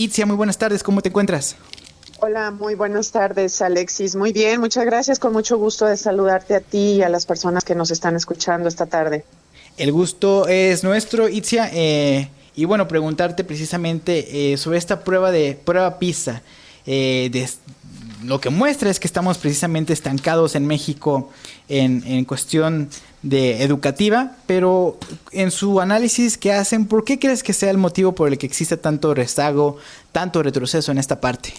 Itzia, muy buenas tardes, ¿cómo te encuentras? Hola, muy buenas tardes, Alexis. Muy bien, muchas gracias. Con mucho gusto de saludarte a ti y a las personas que nos están escuchando esta tarde. El gusto es nuestro, Itzia, y bueno, preguntarte precisamente sobre esta prueba PISA. Lo que muestra es que estamos precisamente estancados en México en cuestión de educativa, pero en su análisis que hacen, ¿por qué crees que sea el motivo por el que existe tanto rezago, tanto retroceso en esta parte?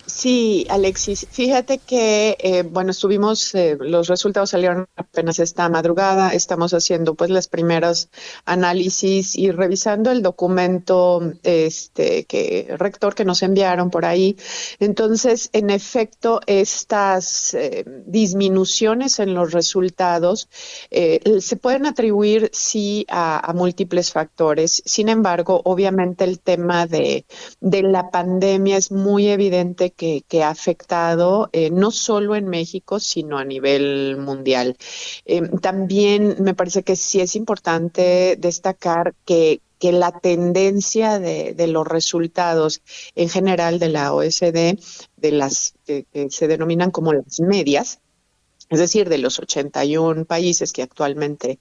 Sí, Alexis, fíjate que, bueno, los resultados salieron apenas esta madrugada, estamos haciendo pues las primeras análisis y revisando el documento rector que nos enviaron por ahí. Entonces, en efecto, estas disminuciones en los resultados se pueden atribuir sí a múltiples factores. Sin embargo, obviamente el tema de la pandemia es muy evidente que ha afectado no solo en México, sino a nivel mundial. También me parece que sí es importante destacar que la tendencia de los resultados en general de la OSD, de las que se denominan como las medias, es decir, de los 81 países que actualmente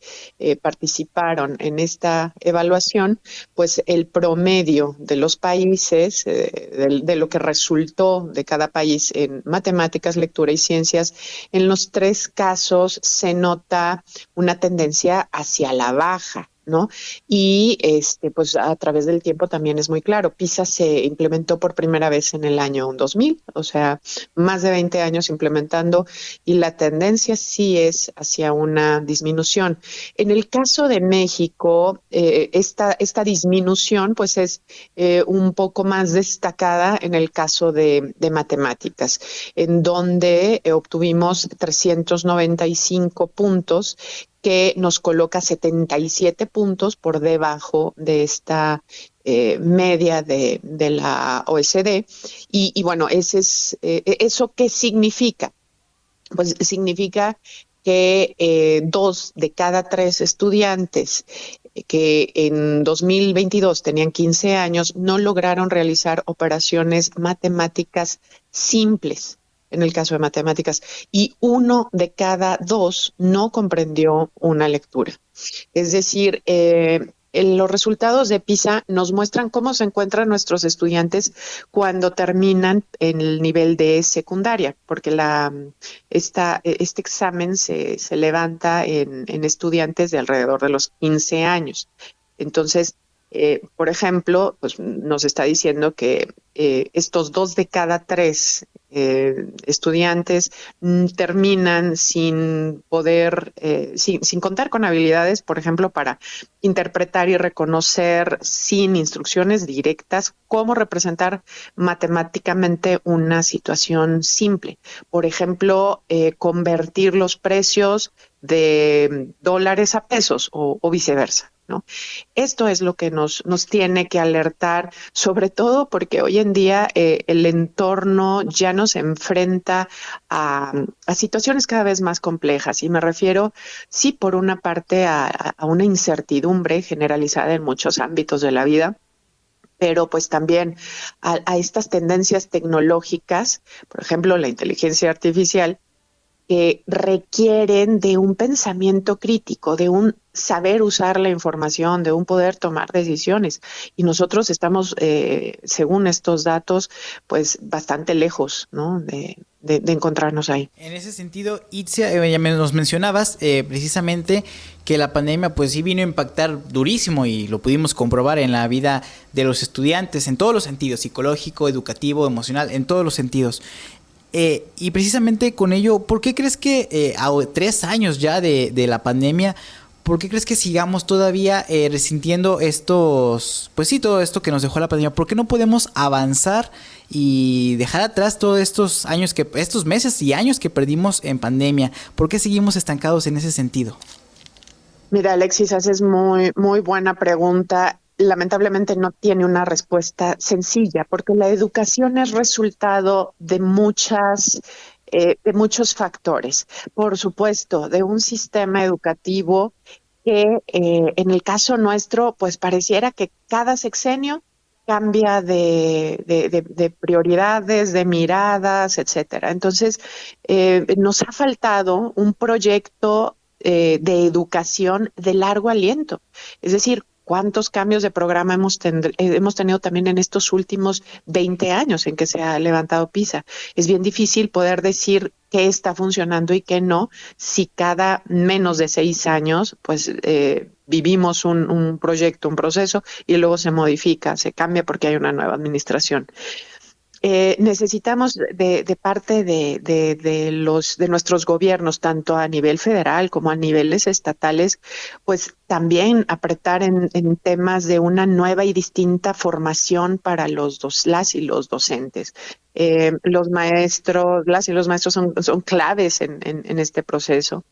participaron en esta evaluación, pues el promedio de los países, de lo que resultó de cada país en matemáticas, lectura y ciencias, en los tres casos se nota una tendencia hacia la baja, ¿no? Y pues a través del tiempo también es muy claro. PISA se implementó por primera vez en el año 2000, o sea, más de 20 años implementando, y la tendencia sí es hacia una disminución. En el caso de México, esta disminución pues es un poco más destacada en el caso de matemáticas, en donde obtuvimos 395 puntos que nos coloca 77 puntos por debajo de esta media de la OSD. Y bueno, ¿eso qué significa? Pues significa que 2 de cada 3 estudiantes que en 2022 tenían 15 años no lograron realizar operaciones matemáticas simples, en el caso de matemáticas, y 1 de cada 2 no comprendió una lectura. Es decir, los resultados de PISA nos muestran cómo se encuentran nuestros estudiantes cuando terminan en el nivel de secundaria, porque este examen se levanta en estudiantes de alrededor de los 15 años. Entonces, por ejemplo, pues nos está diciendo que estos 2 de cada 3 estudiantes terminan sin poder, sin contar con habilidades, por ejemplo, para interpretar y reconocer sin instrucciones directas cómo representar matemáticamente una situación simple. Por ejemplo, convertir los precios de dólares a pesos o viceversa, ¿no? Esto es lo que nos tiene que alertar, sobre todo porque hoy en día el entorno ya nos enfrenta a situaciones cada vez más complejas, y me refiero, sí, por una parte a una incertidumbre generalizada en muchos ámbitos de la vida, pero pues también a estas tendencias tecnológicas, por ejemplo, la inteligencia artificial, que requieren de un pensamiento crítico, de un saber usar la información, de un poder tomar decisiones. Y nosotros estamos, según estos datos, pues bastante lejos, ¿no? De encontrarnos ahí. En ese sentido, Itzia, ya nos mencionabas precisamente que la pandemia pues sí vino a impactar durísimo y lo pudimos comprobar en la vida de los estudiantes en todos los sentidos, psicológico, educativo, emocional, en todos los sentidos. Y precisamente con ello, ¿por qué crees que a 3 años ya de la pandemia, por qué crees que sigamos todavía resintiendo pues sí, todo esto que nos dejó la pandemia? ¿Por qué no podemos avanzar y dejar atrás todos estos meses y años que perdimos en pandemia? ¿Por qué seguimos estancados en ese sentido? Mira, Alexis, haces muy, muy buena pregunta. Lamentablemente no tiene una respuesta sencilla, porque la educación es resultado de muchos factores. Por supuesto, de un sistema educativo que en el caso nuestro, pues pareciera que cada sexenio cambia de prioridades, de miradas, etcétera. Entonces, nos ha faltado un proyecto de educación de largo aliento. Es decir, ¿cuántos cambios de programa hemos tenido también en estos últimos 20 años en que se ha levantado PISA? Es bien difícil poder decir qué está funcionando y qué no, si cada menos de 6 años, pues vivimos un proyecto, un proceso, y luego se modifica, se cambia porque hay una nueva administración. Necesitamos de parte de nuestros gobiernos, tanto a nivel federal como a niveles estatales, pues también apretar en temas de una nueva y distinta formación para las y los docentes. Las y los maestros son claves en este proceso.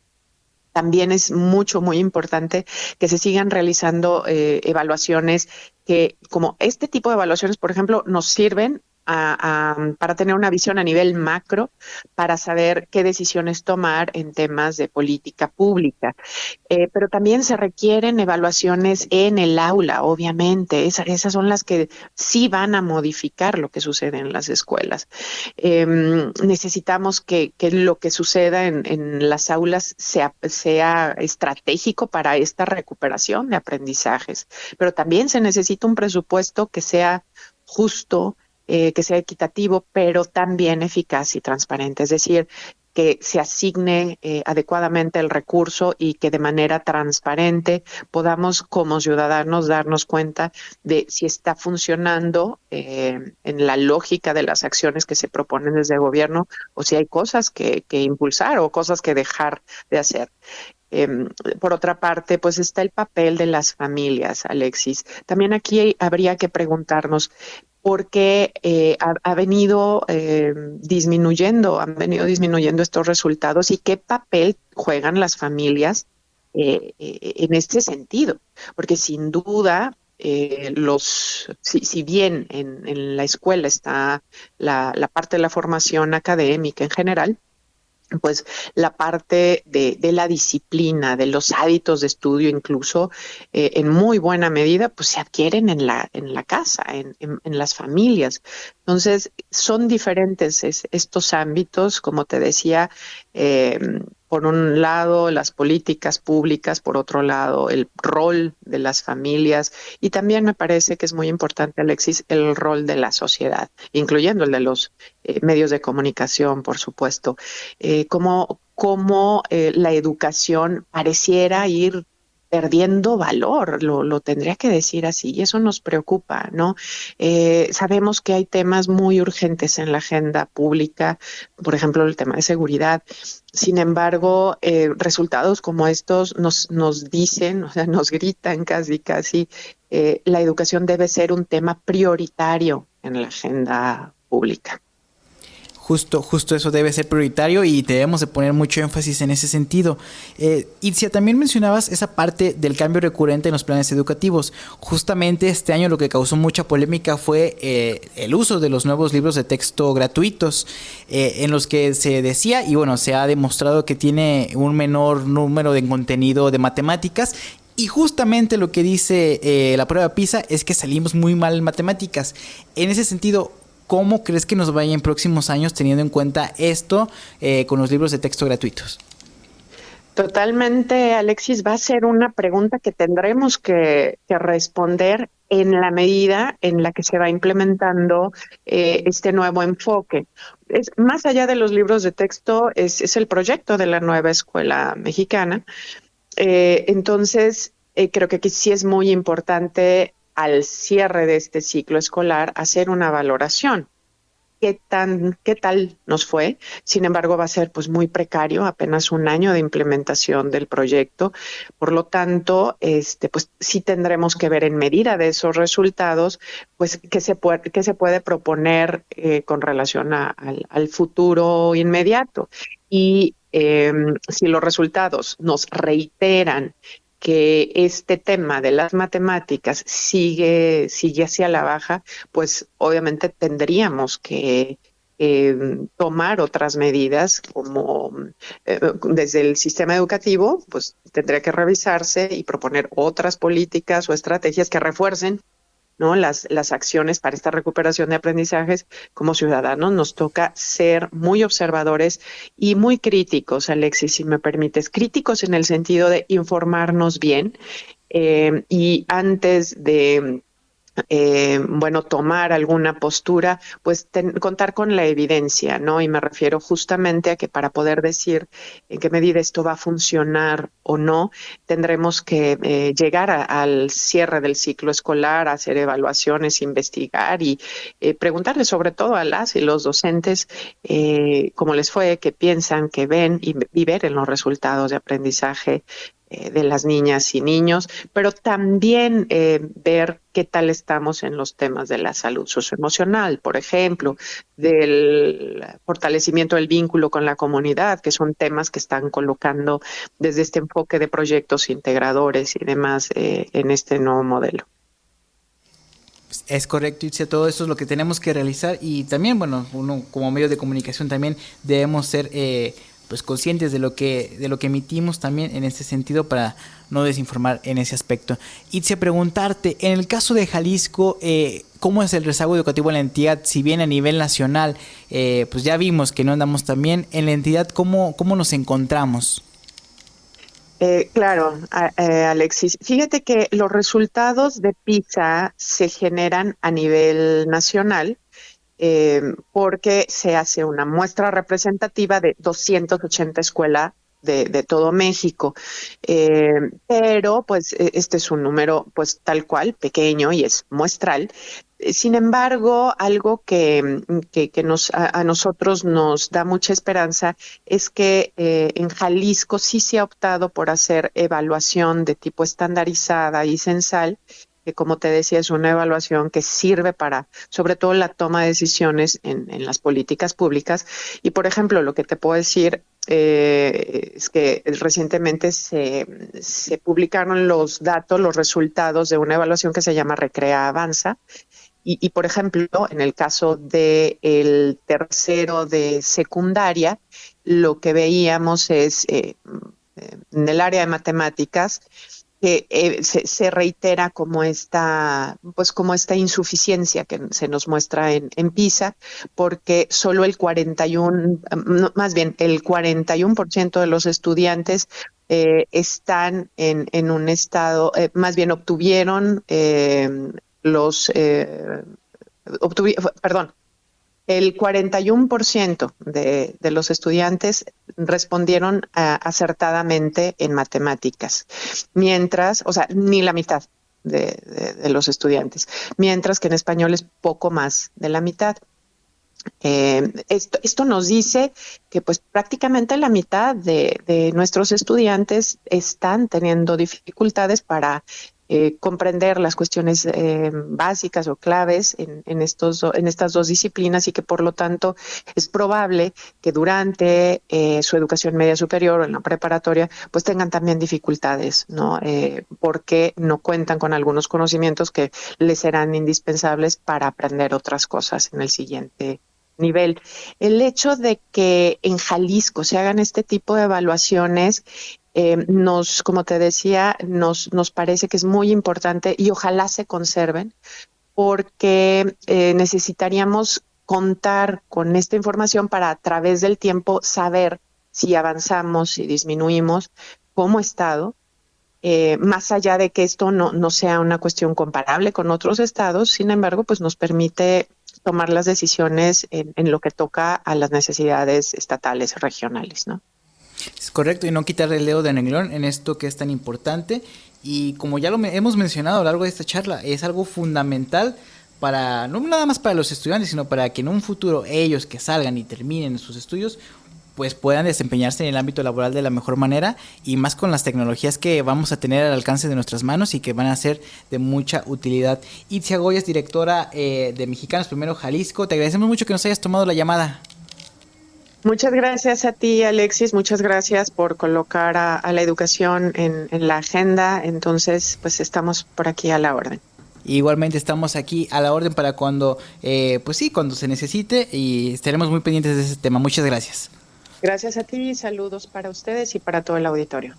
También es muy importante que se sigan realizando evaluaciones que, como este tipo de evaluaciones, por ejemplo, nos sirven para tener una visión a nivel macro, para saber qué decisiones tomar en temas de política pública. Pero también se requieren evaluaciones en el aula, obviamente. Esas son las que sí van a modificar lo que sucede en las escuelas. Necesitamos que lo que suceda en las aulas sea estratégico para esta recuperación de aprendizajes. Pero también se necesita un presupuesto que sea justo, que sea equitativo, pero también eficaz y transparente. Es decir, que se asigne adecuadamente el recurso y que de manera transparente podamos como ciudadanos darnos cuenta de si está funcionando en la lógica de las acciones que se proponen desde el gobierno, o si hay cosas que impulsar o cosas que dejar de hacer. Por otra parte, pues está el papel de las familias, Alexis. También aquí habría que preguntarnos porque han venido disminuyendo estos resultados y qué papel juegan las familias en este sentido. Porque sin duda, si bien en la escuela está la parte de la formación académica en general, pues la parte de la disciplina, de los hábitos de estudio, incluso en muy buena medida, pues se adquieren en la casa, en las familias. Entonces, son diferentes estos ámbitos, como te decía, por un lado las políticas públicas, por otro lado el rol de las familias, y también me parece que es muy importante, Alexis, el rol de la sociedad, incluyendo el de los medios de comunicación, por supuesto. Cómo la educación pareciera ir perdiendo valor, lo tendría que decir así, y eso nos preocupa, ¿no? Sabemos que hay temas muy urgentes en la agenda pública, por ejemplo, el tema de seguridad. Sin embargo, resultados como estos nos dicen, o sea, nos gritan casi, la educación debe ser un tema prioritario en la agenda pública. Justo eso debe ser prioritario y debemos de poner mucho énfasis en ese sentido. Itzia, también mencionabas esa parte del cambio recurrente en los planes educativos. Justamente este año lo que causó mucha polémica fue el uso de los nuevos libros de texto gratuitos, en los que se decía, y bueno, se ha demostrado que tiene un menor número de contenido de matemáticas. Y justamente lo que dice la prueba PISA es que salimos muy mal en matemáticas. En ese sentido, ¿cómo crees que nos vaya en próximos años teniendo en cuenta esto con los libros de texto gratuitos? Totalmente, Alexis, va a ser una pregunta que tendremos que responder en la medida en la que se va implementando este nuevo enfoque. Más allá de los libros de texto, es el proyecto de la nueva escuela mexicana. Entonces, creo que aquí sí es muy importante al cierre de este ciclo escolar hacer una valoración. ¿Qué tal nos fue? Sin embargo, va a ser pues muy precario, apenas un año de implementación del proyecto. Por lo tanto, pues sí tendremos que ver en medida de esos resultados, pues qué se puede proponer con relación al futuro inmediato. Y si los resultados nos reiteran que este tema de las matemáticas sigue hacia la baja, pues obviamente tendríamos que tomar otras medidas, como desde el sistema educativo, pues tendría que revisarse y proponer otras políticas o estrategias que refuercen ¿no? Las acciones para esta recuperación de aprendizajes como ciudadanos. Nos toca ser muy observadores y muy críticos, Alexis, si me permites. Críticos en el sentido de informarnos bien y antes de bueno, tomar alguna postura, pues contar con la evidencia, ¿no? Y me refiero justamente a que para poder decir en qué medida esto va a funcionar o no, tendremos que llegar al cierre del ciclo escolar, hacer evaluaciones, investigar y preguntarle sobre todo a las y los docentes cómo les fue, qué piensan, qué ven y ver en los resultados de aprendizaje de las niñas y niños, pero también ver qué tal estamos en los temas de la salud socioemocional, por ejemplo, del fortalecimiento del vínculo con la comunidad, que son temas que están colocando desde este enfoque de proyectos integradores y demás en este nuevo modelo. Es correcto, Itzia, todo eso es lo que tenemos que realizar y también, bueno, uno como medio de comunicación también debemos ser pues conscientes de lo que emitimos también en este sentido para no desinformar en ese aspecto. Itzia, preguntarte, en el caso de Jalisco, ¿cómo es el rezago educativo en la entidad? Si bien a nivel nacional, pues ya vimos que no andamos tan bien, en la entidad, ¿cómo nos encontramos? Claro, Alexis. Fíjate que los resultados de PISA se generan a nivel nacional porque se hace una muestra representativa de 280 escuelas de todo México. Pero pues este es un número pues tal cual, pequeño y es muestral. Sin embargo, algo que a nosotros nos da mucha esperanza es que en Jalisco sí se ha optado por hacer evaluación de tipo estandarizada y censal, que como te decía es una evaluación que sirve para, sobre todo, la toma de decisiones en las políticas públicas. Y, por ejemplo, lo que te puedo decir es que recientemente se publicaron los datos, los resultados de una evaluación que se llama Recrea Avanza. Por ejemplo, en el caso del tercero de secundaria, lo que veíamos es en el área de matemáticas, que se reitera pues como esta insuficiencia que se nos muestra en PISA, porque solo el 41, no, más bien el 41% de los estudiantes están en un estado, más bien obtuvieron perdón, el 41% de los estudiantes respondieron acertadamente en matemáticas, mientras, o sea, ni la mitad de los estudiantes, mientras que en español es poco más de la mitad. Esto nos dice que pues prácticamente la mitad de nuestros estudiantes están teniendo dificultades para comprender las cuestiones básicas o claves en estas dos disciplinas y que por lo tanto es probable que durante su educación media superior o en la preparatoria pues tengan también dificultades, ¿no? Porque no cuentan con algunos conocimientos que les serán indispensables para aprender otras cosas en el siguiente nivel. El hecho de que en Jalisco se hagan este tipo de evaluaciones como te decía, nos parece que es muy importante y ojalá se conserven porque necesitaríamos contar con esta información para a través del tiempo saber si avanzamos, si disminuimos como Estado, más allá de que esto no sea una cuestión comparable con otros estados, sin embargo, pues nos permite tomar las decisiones en lo que toca a las necesidades estatales, regionales, ¿no? Es correcto, y no quitarle el dedo de renglón en esto que es tan importante. Y como ya hemos mencionado a lo largo de esta charla, es algo fundamental para, no nada más para los estudiantes, sino para que en un futuro ellos que salgan y terminen sus estudios, pues puedan desempeñarse en el ámbito laboral de la mejor manera y más con las tecnologías que vamos a tener al alcance de nuestras manos y que van a ser de mucha utilidad. Itzia Goyes, directora de Mexicanos Primero Jalisco, te agradecemos mucho que nos hayas tomado la llamada. Muchas gracias a ti, Alexis. Muchas gracias por colocar a la educación en la agenda. Entonces, pues estamos por aquí a la orden. Igualmente estamos aquí a la orden para cuando, pues sí, cuando se necesite y estaremos muy pendientes de ese tema. Muchas gracias. Gracias a ti. Saludos para ustedes y para todo el auditorio.